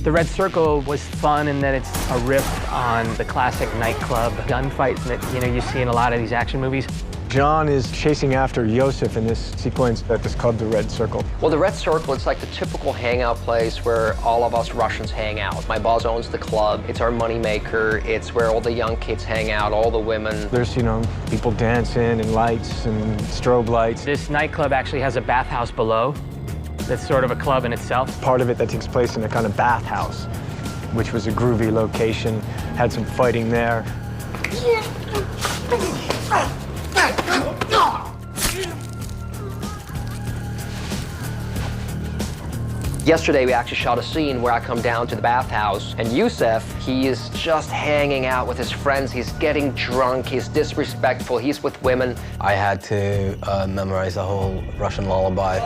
The Red Circle was fun in that it's a riff on the classic nightclub gunfights that, you see in a lot of these action movies. John is chasing after Yosef in this sequence that is called the Red Circle. Well, the Red Circle, it's like the typical hangout place where all of us Russians hang out. My boss owns the club. It's our moneymaker. It's where all the young kids hang out, all the women. There's, people dancing and lights and strobe lights. This nightclub actually has a bathhouse below that's sort of a club in itself. Part of it that takes place in a kind of bathhouse, which was a groovy location, had some fighting there. Yesterday, we actually shot a scene where I come down to the bathhouse, and Yosef, he is just hanging out with his friends. He's getting drunk, he's disrespectful, he's with women. I had to memorize the whole Russian lullaby.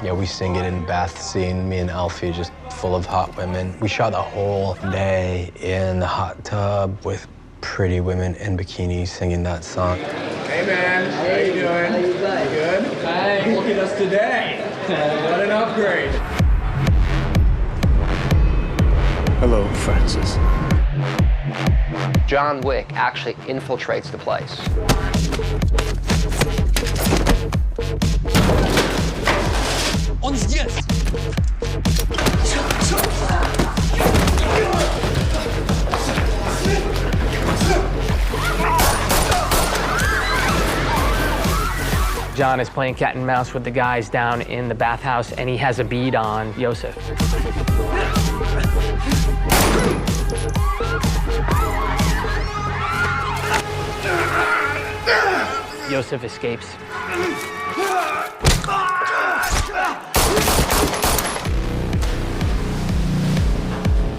Yeah, we sing it in bath scene, me and Alfie, just full of hot women. We shot the whole day in the hot tub with pretty women in bikinis singing that song. Hey man, how you doing? How you doing? Good? Hey, look at us today. What an upgrade. Hello, Francis. John Wick actually infiltrates the place. On здесь! John is playing cat and mouse with the guys down in the bathhouse, and he has a bead on Yosef. Yosef escapes.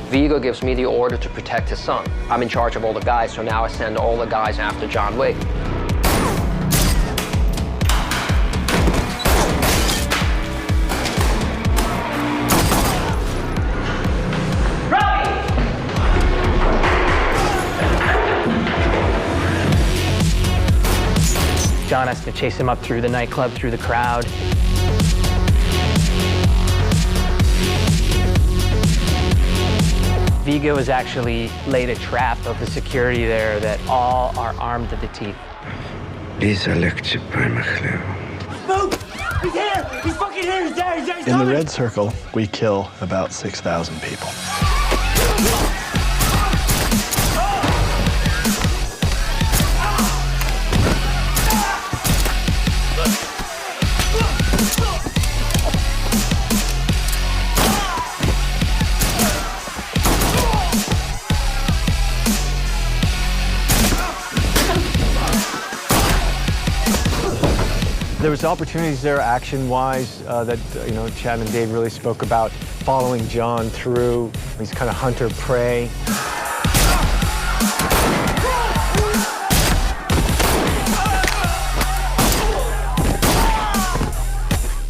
Viggo gives me the order to protect his son. I'm in charge of all the guys, so now I send all the guys after John Wick. John has to chase him up through the nightclub, through the crowd. Viggo has actually laid a trap of the security there that all are armed to the teeth. Move! He's here! He's fucking here! He's there! He's there! In the Red Circle, we kill about 6,000 people. There was opportunities there, action-wise, that Chad and Dave really spoke about, following John through these kind of hunter-prey.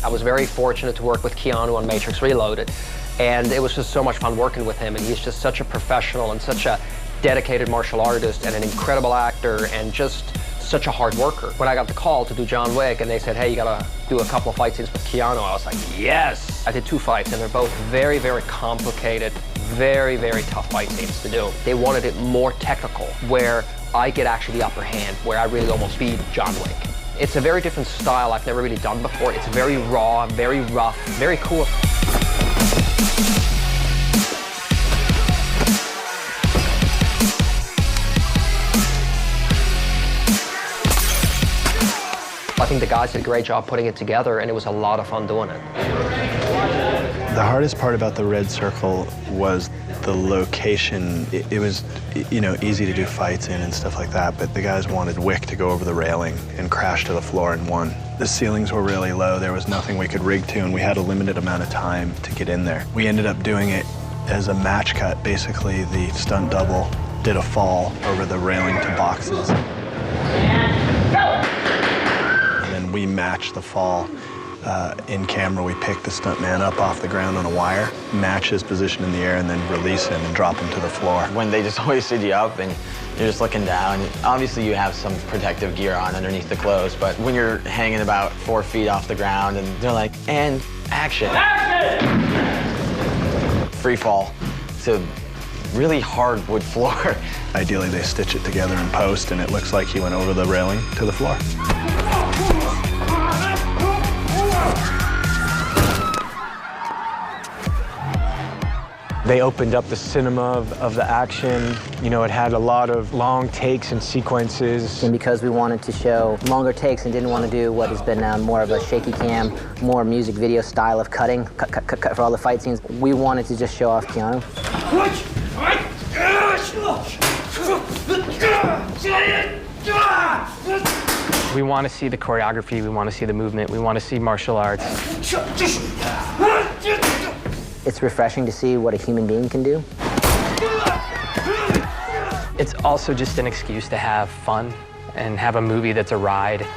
I was very fortunate to work with Keanu on Matrix Reloaded, and it was just so much fun working with him, and he's just such a professional and such a dedicated martial artist and an incredible actor and just such a hard worker. When I got the call to do John Wick and they said, hey, you gotta do a couple of fight scenes with Keanu, I was like, yes! I did 2 fights and they're both very, very complicated, very, very tough fight scenes to do. They wanted it more technical, where I get actually the upper hand, where I really almost beat John Wick. It's a very different style I've never really done before. It's very raw, very rough, very cool. I think the guys did a great job putting it together, and it was a lot of fun doing it. The hardest part about the Red Circle was the location. It was, easy to do fights in and stuff like that, but the guys wanted Wick to go over the railing and crash to the floor in one. The ceilings were really low. There was nothing we could rig to, and we had a limited amount of time to get in there. We ended up doing it as a match cut. Basically, the stunt double did a fall over the railing to boxes. We matched the fall in camera, we pick the stuntman up off the ground on a wire, match his position in the air, and then release him and drop him to the floor. When they just hoisted you up and you're just looking down, obviously you have some protective gear on underneath the clothes, but when you're hanging about 4 feet off the ground and they're like, and action! Action! Free fall to really hard wood floor. Ideally, they stitch it together in post, and it looks like he went over the railing to the floor. They opened up the cinema of the action. You know, it had a lot of long takes and sequences. And because we wanted to show longer takes and didn't want to do what has been more of a shaky cam, more music video style of cutting, cut for all the fight scenes, we wanted to just show off Keanu. We want to see the choreography, we want to see the movement, we want to see martial arts. It's refreshing to see what a human being can do. It's also just an excuse to have fun and have a movie that's a ride.